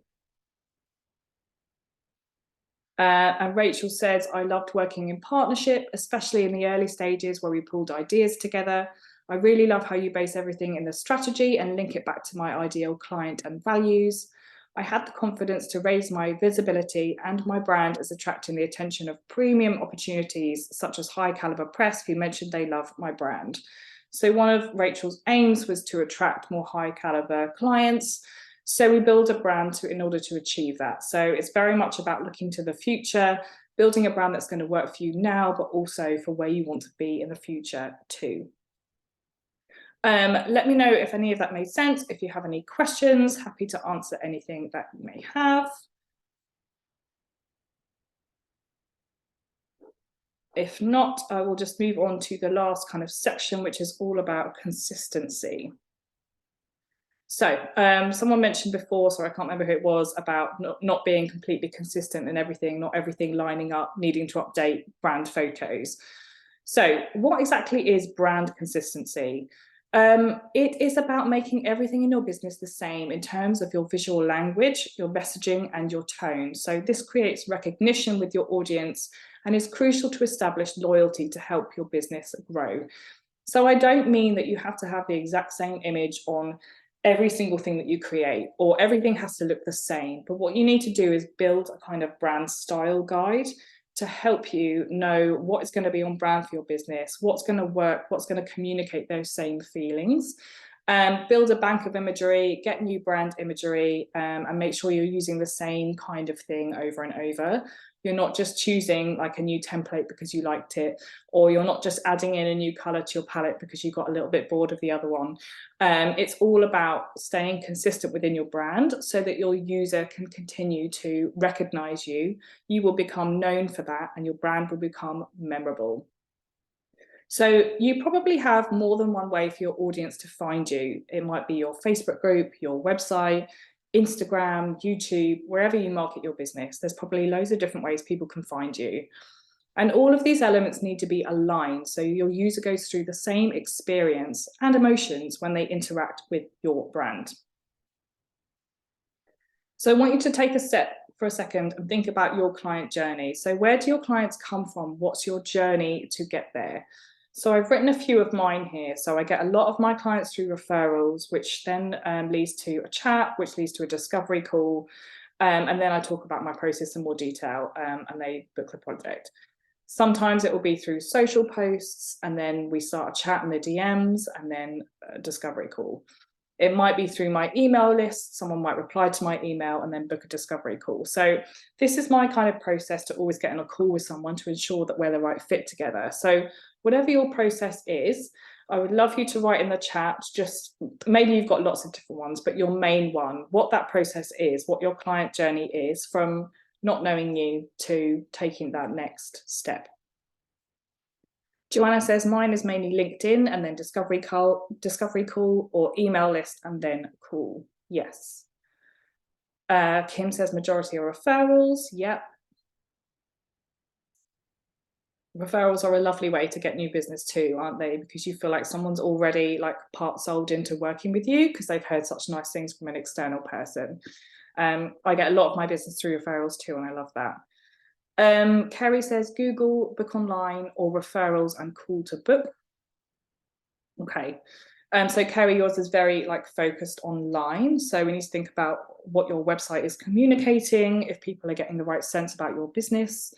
Speaker 1: And Rachel says, I loved working in partnership, especially in the early stages where we pulled ideas together. I really love how you base everything in the strategy and link it back to my ideal client and values. I had the confidence to raise my visibility, and my brand is attracting the attention of premium opportunities such as high caliber press who mentioned they love my brand. So one of Rachel's aims was to attract more high caliber clients. So we build a brand in order to achieve that. So it's very much about looking to the future, building a brand that's going to work for you now, but also for where you want to be in the future too. Let me know if any of that made sense. If you have any questions, happy to answer anything that you may have. If not, I will just move on to the last kind of section, which is all about consistency. So someone mentioned before, so I can't remember who it was, about not being completely consistent in everything, not everything lining up, needing to update brand photos. So what exactly is brand consistency? It is about making everything in your business the same in terms of your visual language, your messaging, and your tone. So this creates recognition with your audience and is crucial to establish loyalty to help your business grow. So I don't mean that you have to have the exact same image on every single thing that you create, or everything has to look the same. But what you need to do is build a kind of brand style guide to help you know what is going to be on brand for your business, what's going to work, what's going to communicate those same feelings. Build a bank of imagery, get new brand imagery, and make sure you're using the same kind of thing over and over. You're not just choosing like a new template because you liked it, or you're not just adding in a new color to your palette because you got a little bit bored of the other one. It's all about staying consistent within your brand so that your user can continue to recognize you. You will become known for that and your brand will become memorable. So you probably have more than one way for your audience to find you. It might be your Facebook group, your website, Instagram, YouTube, wherever you market your business. There's probably loads of different ways people can find you. And all of these elements need to be aligned so your user goes through the same experience and emotions when they interact with your brand. So I want you to take a step for a second and think about your client journey. So where do your clients come from? What's your journey to get there? So I've written a few of mine here. So I get a lot of my clients through referrals, which then leads to a chat, which leads to a discovery call. And then I talk about my process in more detail and they book the project. Sometimes it will be through social posts and then we start a chat in the DMs and then a discovery call. It might be through my email list. Someone might reply to my email and then book a discovery call. So this is my kind of process to always get on a call with someone to ensure that we're the right fit together. So whatever your process is, I would love you to write in the chat, just maybe you've got lots of different ones, but your main one, what that process is, what your client journey is from not knowing you to taking that next step. Joanna says mine is mainly LinkedIn and then discovery call or email list and then call. Yes. Kim says majority are referrals. Yep. Referrals are a lovely way to get new business too, aren't they? Because you feel like someone's already like part sold into working with you because they've heard such nice things from an external person. I get a lot of my business through referrals too, and I love that. Kerry says Google, book online, or referrals and call to book. Okay. So Kerry, yours is very like focused online. So we need to think about what your website is communicating, if people are getting the right sense about your business.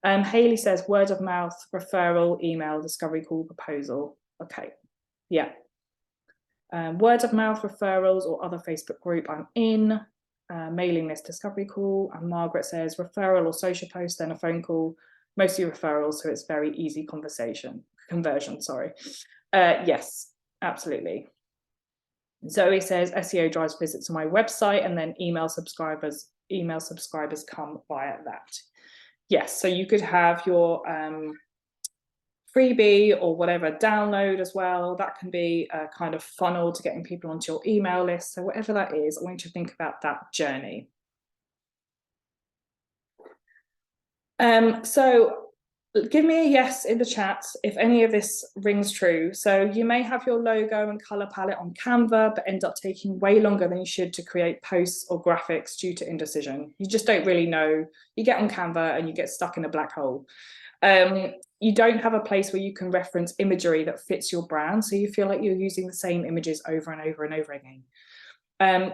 Speaker 1: Hayley says word of mouth, referral, email, discovery call, proposal. Okay. Yeah. Word of mouth, referrals, or other Facebook group I'm in. Mailing list, discovery call. And Margaret says referral or social post, then a phone call, mostly referrals, so it's very easy conversion, sorry. Yes, absolutely. Zoe says SEO drives visits to my website and then email subscribers come via that. Yes, so you could have your freebie or whatever download as well. That can be a kind of funnel to getting people onto your email list. So whatever that is, I want you to think about that journey. So give me a yes in the chat if any of this rings true. So you may have your logo and color palette on Canva, but end up taking way longer than you should to create posts or graphics due to indecision. You just don't really know. You get on Canva and you get stuck in a black hole. You don't have a place where you can reference imagery that fits your brand. So you feel like you're using the same images over and over and over again.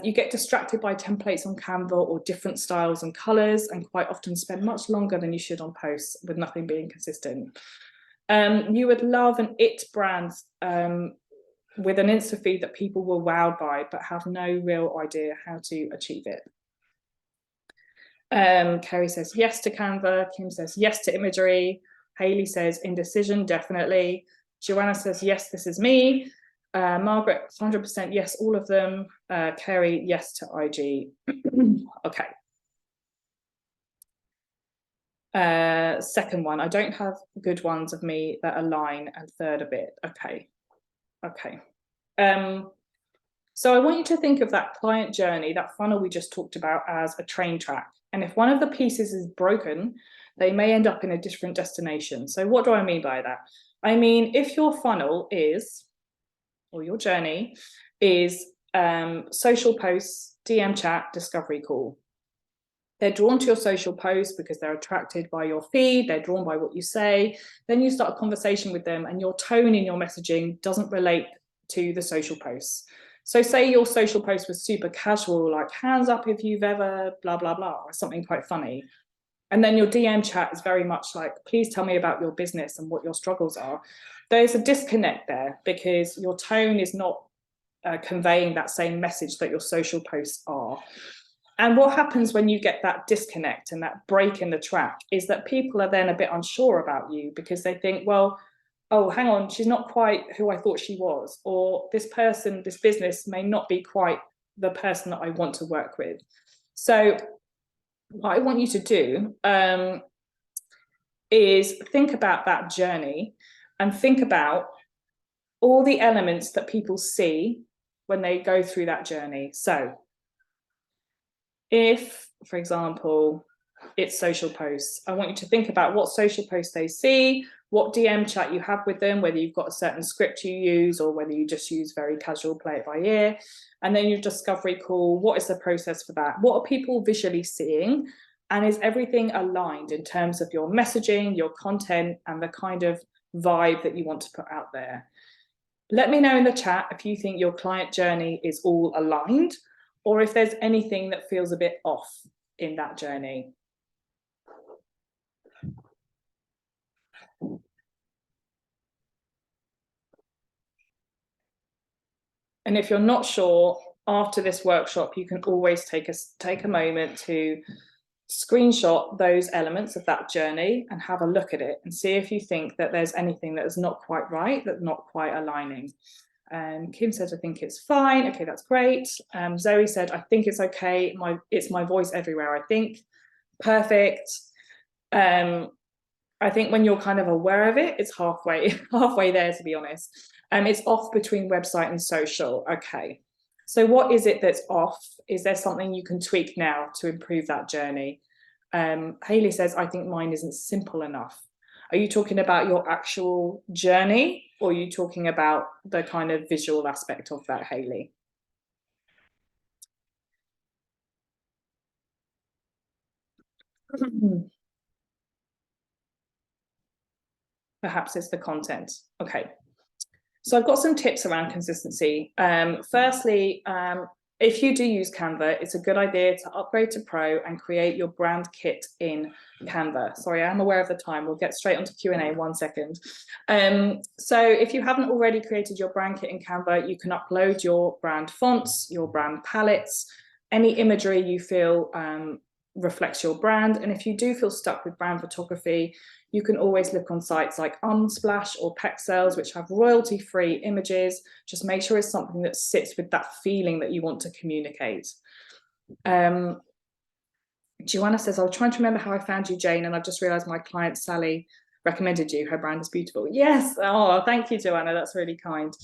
Speaker 1: You get distracted by templates on Canva or different styles and colors, and quite often spend much longer than you should on posts with nothing being consistent. You would love an it brand with an Insta feed that people were wowed by, but have no real idea how to achieve it. Kerry says yes to Canva. Kim says yes to imagery. Hayley says indecision, definitely. Joanna says yes, this is me. Margaret, 100% yes, all of them. Kerry, yes to IG. Okay. Second one, I don't have good ones of me that align, and third a bit. Okay. Okay. So I want you to think of that client journey, that funnel we just talked about, as a train track. And if one of the pieces is broken, they may end up in a different destination. So what do I mean by that? I mean, if your funnel is or your journey is social posts, DM chat, discovery call. They're drawn to your social posts because they're attracted by your feed, they're drawn by what you say. Then you start a conversation with them and your tone in your messaging doesn't relate to the social posts. So say your social post was super casual, like hands up if you've ever blah, blah, blah, or something quite funny. And then your DM chat is very much like, please tell me about your business and what your struggles are. There's a disconnect there because your tone is not conveying that same message that your social posts are. And what happens when you get that disconnect and that break in the track is that people are then a bit unsure about you because they think, well, oh, hang on, she's not quite who I thought she was, or this person, this business may not be quite the person that I want to work with. So what I want you to do is think about that journey and think about all the elements that people see when they go through that journey. So if, for example, it's social posts, I want you to think about what social posts they see, what DM chat you have with them, whether you've got a certain script you use or whether you just use very casual play it by ear. And then your discovery call, what is the process for that? What are people visually seeing? And is everything aligned in terms of your messaging, your content, and the kind of vibe that you want to put out there? Let me know in the chat if you think your client journey is all aligned or if there's anything that feels a bit off in that journey. And if you're not sure, after this workshop, you can always take a moment to screenshot those elements of that journey and have a look at it and see if you think that there's anything that is not quite right, that's not quite aligning. Kim said, I think it's fine. Okay, that's great. Zoe said, I think it's okay. It's my voice everywhere, I think. Perfect. I think when you're kind of aware of it, it's halfway there, to be honest. It's off between website and social. Okay. So what is it that's off? Is there something you can tweak now to improve that journey? Hayley says, I think mine isn't simple enough. Are you talking about your actual journey or are you talking about the kind of visual aspect of that, Hayley? Perhaps it's the content. Okay. So I've got some tips around consistency. Firstly, if you do use Canva, it's a good idea to upgrade to Pro and create your brand kit in Canva. Sorry, I'm aware of the time. We'll get straight onto Q&A, 1 second. So if you haven't already created your brand kit in Canva, you can upload your brand fonts, your brand palettes, any imagery you feel reflects your brand. And if you do feel stuck with brand photography, you can always look on sites like Unsplash or Pexels, which have royalty-free images. Just make sure it's something that sits with that feeling that you want to communicate. Joanna says, I was trying to remember how I found you, Jane, and I've just realized my client, Sally, recommended you. Her brand is beautiful. Yes. Oh, thank you, Joanna. That's really kind.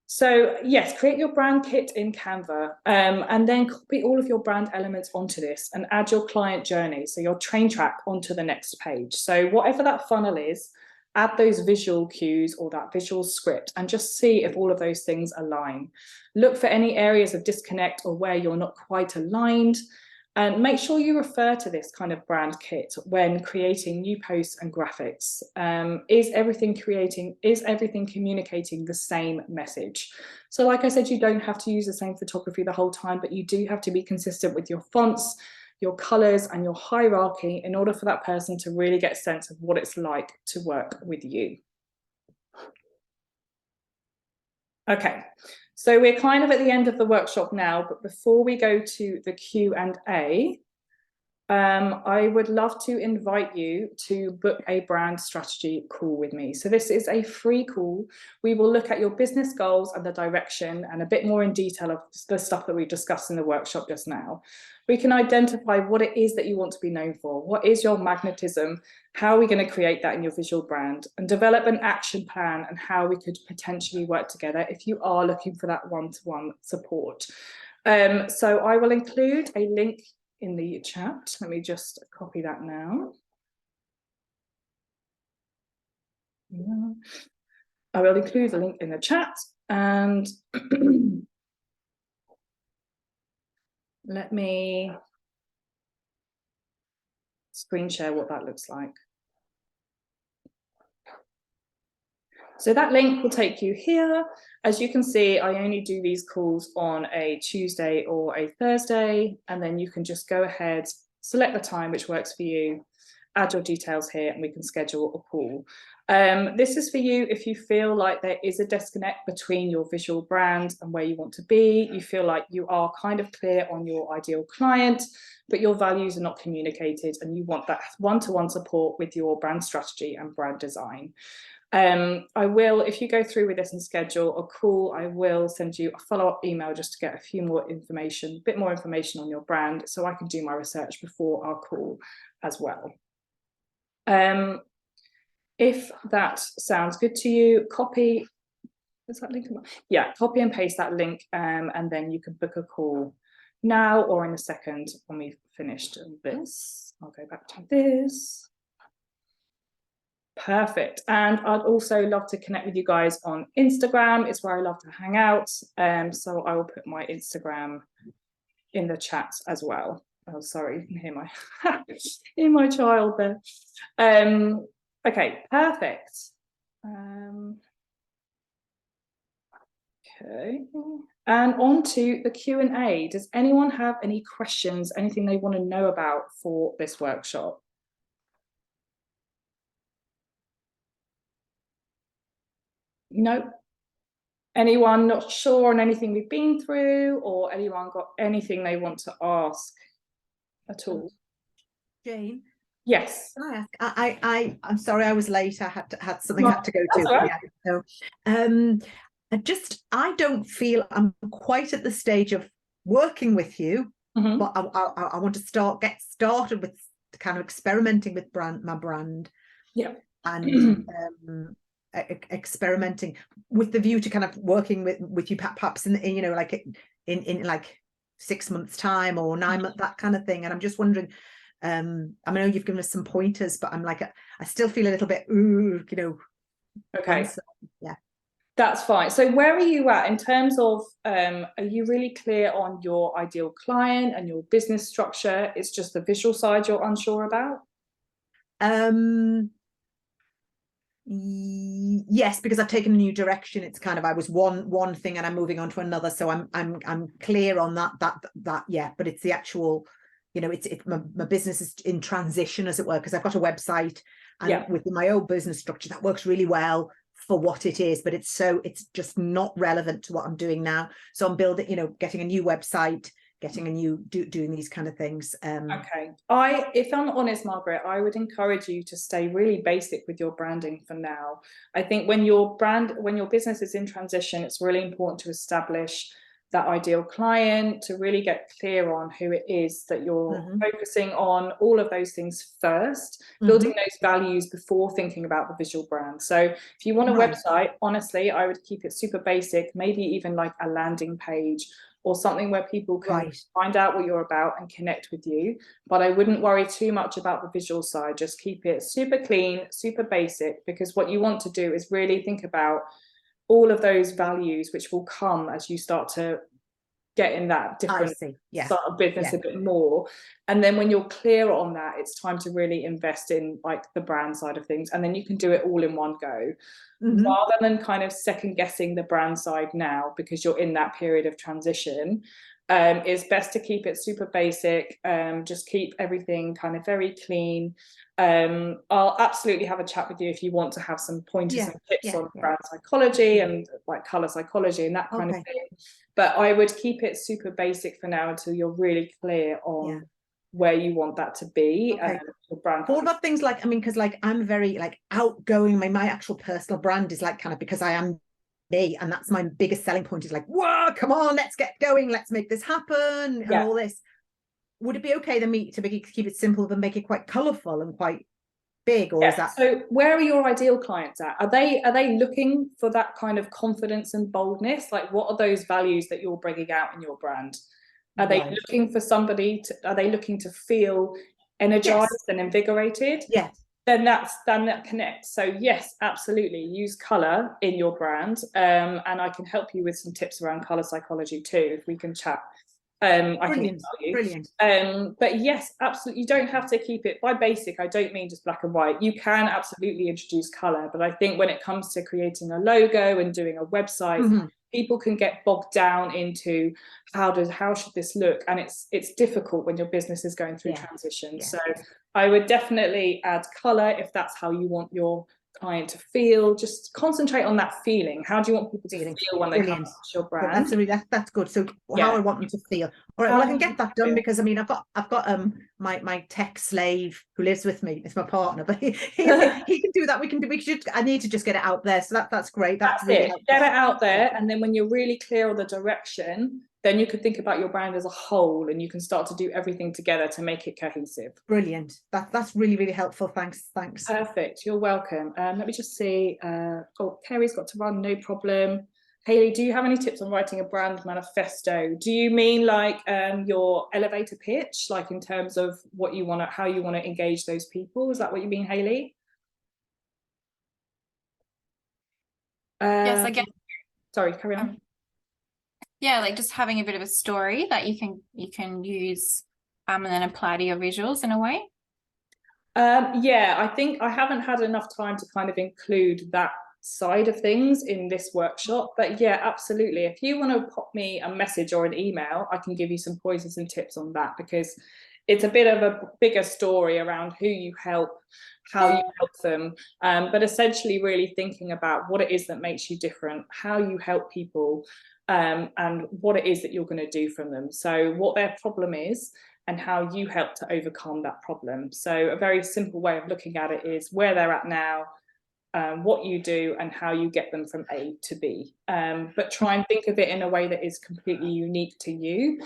Speaker 1: So yes, create your brand kit in Canva and then copy all of your brand elements onto this and add your client journey, so your train track, onto the next page. So whatever that funnel is, add those visual cues or that visual script and just see if all of those things align. Look for any areas of disconnect or where you're not quite aligned. And make sure you refer to this kind of brand kit when creating new posts and graphics. Is everything communicating the same message? So like I said, you don't have to use the same photography the whole time, but you do have to be consistent with your fonts, your colors, and your hierarchy in order for that person to really get a sense of what it's like to work with you. Okay, so we're kind of at the end of the workshop now, but before we go to the Q&A, I would love to invite you to book a brand strategy call with me. So this is a free call. We will look at your business goals and the direction and a bit more in detail of the stuff that we discussed in the workshop just now. We can identify what it is that you want to be known for. What is your magnetism? How are we going to create that in your visual brand? And develop an action plan and how we could potentially work together if you are looking for that one-to-one support. So I will include a link in the chat. Let me just copy that now. Yeah. I will include the link in the chat, and let me screen share what that looks like. So that link will take you here. As you can see, I only do these calls on a Tuesday or a Thursday, and then you can just go ahead, select the time which works for you, add your details here, and we can schedule a call. This is for you if you feel like there is a disconnect between your visual brand and where you want to be. You feel like you are kind of clear on your ideal client, but your values are not communicated, and you want that one-to-one support with your brand strategy and brand design. I will, if you go through with this and schedule a call, I will send you a follow-up email just to get a few more information, a bit more information on your brand, so I can do my research before our call as well. If that sounds good to you, copy, is that link? Yeah, copy and paste that link, and then you can book a call now or in a second when we've finished this. I'll go back to this. Perfect. And I'd also love to connect with you guys on Instagram. It's where I love to hang out. So I will put my Instagram in the chat as well. Oh, sorry, you can hear my hear my child there. Okay, perfect. Okay. And on to the Q&A. Does anyone have any questions, anything they want to know about for this workshop? No. Anyone not sure on anything we've been through, or anyone got anything they want to ask at all?
Speaker 2: Jane?
Speaker 1: Yes.
Speaker 2: Can I ask? I'm sorry I was late. I had something I had to go to.
Speaker 1: Right.
Speaker 2: Yeah, so I don't feel I'm quite at the stage of working with you, but I want to get started with kind of experimenting with my brand.
Speaker 1: Yeah.
Speaker 2: And experimenting with the view to kind of working with you perhaps in like in like 6 months time or 9 months, that kind of thing. And I'm just wondering, I know you've given us some pointers, but I'm like, I still feel a little bit
Speaker 1: okay,
Speaker 2: yeah,
Speaker 1: that's fine. So where are you at in terms of are you really clear on your ideal client and your business structure? It's just the visual side you're unsure about?
Speaker 2: Yes, because I've taken a new direction. It's kind of, I was one thing and I'm moving on to another, so I'm clear on that yeah, but it's the actual, it's my business is in transition, as it were, because I've got a website, and within my old business structure that works really well for what it is, but it's just not relevant to what I'm doing now. So I'm building, getting a new website, getting a new doing these kind of things.
Speaker 1: Okay, if I'm honest, Margaret, I would encourage you to stay really basic with your branding for now. I think when your business is in transition, it's really important to establish that ideal client, to really get clear on who it is that you're focusing on, all of those things first, building those values before thinking about the visual brand. So if you want a website, honestly, I would keep it super basic, maybe even like a landing page or something where people can find out what you're about and connect with you. But I wouldn't worry too much about the visual side. Just keep it super clean, super basic, because what you want to do is really think about all of those values which will come as you start to get in that different sort of business a bit more. And then when you're clear on that, it's time to really invest in like the brand side of things, and then you can do it all in one go, rather than kind of second guessing the brand side now because you're in that period of transition. It's best to keep it super basic, just keep everything kind of very clean. I'll absolutely have a chat with you if you want to have some pointers and tips on brand psychology and like color psychology and that kind of thing. But I would keep it super basic for now until you're really clear on where you want that to be. Your brand.
Speaker 2: What about things like, because like I'm very like outgoing. My actual personal brand is like kind of because I am me, and that's my biggest selling point, is like, whoa, come on, let's get going, let's make this happen, and all this. Would it be okay to keep it simple but make it quite colourful and quite big, or is that?
Speaker 1: So where are your ideal clients at? Are they looking for that kind of confidence and boldness? Like, what are those values that you're bringing out in your brand? Are they looking for somebody are they looking to feel energized and invigorated?
Speaker 2: Yeah.
Speaker 1: then that connects. So yes, absolutely, use color in your brand, and I can help you with some tips around color psychology too if we can chat. I
Speaker 2: Brilliant,
Speaker 1: can tell you.
Speaker 2: brilliant.
Speaker 1: But yes, absolutely, you don't have to keep it by basic. I don't mean just black and white. You can absolutely introduce color, but I think when it comes to creating a logo and doing a website, people can get bogged down into how should this look, and it's difficult when your business is going through transition. So I would definitely add color if that's how you want your client to feel. Just concentrate on that feeling. How do you want people to feel when they come to your brand?
Speaker 2: That's good. So how I want them to feel. All right, well, I can get that done because I mean I've got my tech slave who lives with me. It's my partner, but he can do that. I need to just get it out there. So that's great. That's really
Speaker 1: it. Get it out there, and then when you're really clear on the direction, then you could think about your brand as a whole, and you can start to do everything together to make it cohesive.
Speaker 2: Brilliant. That's really helpful. Thanks.
Speaker 1: Perfect. You're welcome. Let me just see. Oh, Kerry's got to run. No problem. Hayley, do you have any tips on writing a brand manifesto? Do you mean like your elevator pitch, like in terms of what you want to, how you want to engage those people? Is that what you mean, Hayley?
Speaker 3: Yes, I guess.
Speaker 1: Sorry, carry on.
Speaker 3: Yeah, like just having a bit of a story that you can use and then apply to your visuals in a way.
Speaker 1: Yeah, I think I haven't had enough time to kind of include that side of things in this workshop, but yeah, absolutely. If you want to pop me a message or an email, I can give you some pointers and tips on that, because it's a bit of a bigger story around who you help, how you help them, but essentially really thinking about what it is that makes you different, how you help people, and what it is that you're going to do from them. So what their problem is and how you help to overcome that problem. So a very simple way of looking at it is where they're at now, what you do, and how you get them from A to B. But try and think of it in a way that is completely unique to you,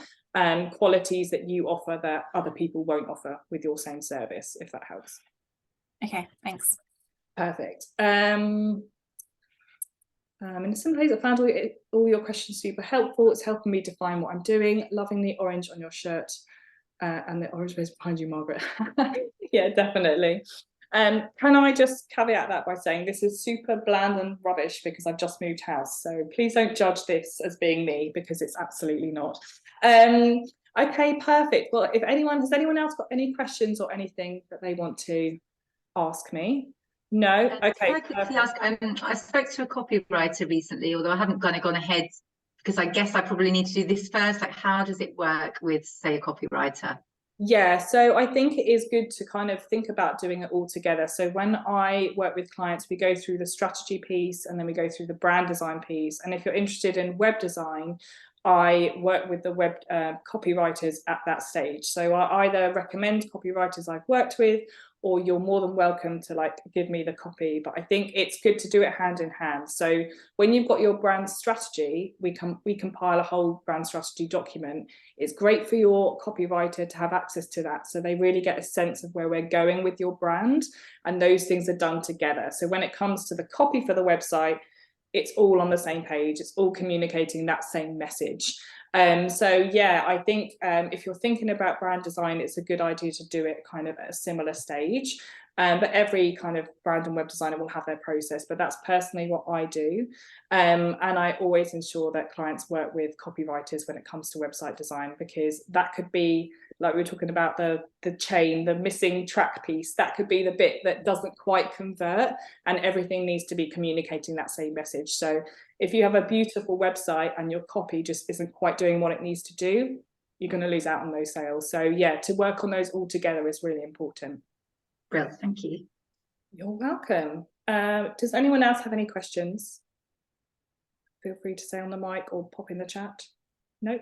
Speaker 1: qualities that you offer that other people won't offer with your same service, if that helps.
Speaker 3: Okay, thanks.
Speaker 1: Perfect. In some ways, I found all your questions super helpful. It's helping me define what I'm doing. Loving the orange on your shirt and the orange face behind you, Margaret. Yeah, definitely. Can I just caveat that by saying this is super bland and rubbish because I've just moved house. So please don't judge this as being me, because it's absolutely not. Okay, perfect. Well, has anyone else got any questions or anything that they want to ask me? No? Okay.
Speaker 4: Can I quickly ask, I spoke to a copywriter recently, although I haven't kind of gone ahead because I guess I probably need to do this first. Like, how does it work with, say, a copywriter?
Speaker 1: Yeah, so I think it is good to kind of think about doing it all together. So when I work with clients, we go through the strategy piece and then we go through the brand design piece. And if you're interested in web design, I work with the web copywriters at that stage. So I either recommend copywriters I've worked with, or you're more than welcome to like give me the copy. But I think it's good to do it hand in hand. So when you've got your brand strategy, we compile a whole brand strategy document. It's great for your copywriter to have access to that, so they really get a sense of where we're going with your brand, and those things are done together. So when it comes to the copy for the website, it's all on the same page, it's all communicating that same message. So yeah, I think if you're thinking about brand design, it's a good idea to do it kind of at a similar stage. But every kind of brand and web designer will have their process, but that's personally what I do. And I always ensure that clients work with copywriters when it comes to website design, because that could be, like we were talking about the chain, the missing track piece, that could be the bit that doesn't quite convert, and everything needs to be communicating that same message. So if you have a beautiful website and your copy just isn't quite doing what it needs to do, you're going to lose out on those sales. So yeah, to work on those all together is really important.
Speaker 4: Brilliant, thank you.
Speaker 1: You're welcome. Does anyone else have any questions? Feel free to say on the mic or pop in the chat. No?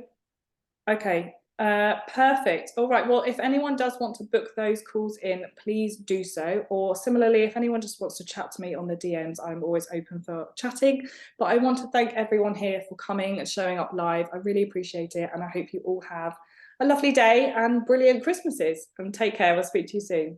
Speaker 1: Okay, perfect. All right, well, if anyone does want to book those calls in, please do so. Or similarly, if anyone just wants to chat to me on the DMs, I'm always open for chatting. But I want to thank everyone here for coming and showing up live. I really appreciate it, and I hope you all have a lovely day and brilliant Christmases. And take care. I'll speak to you soon.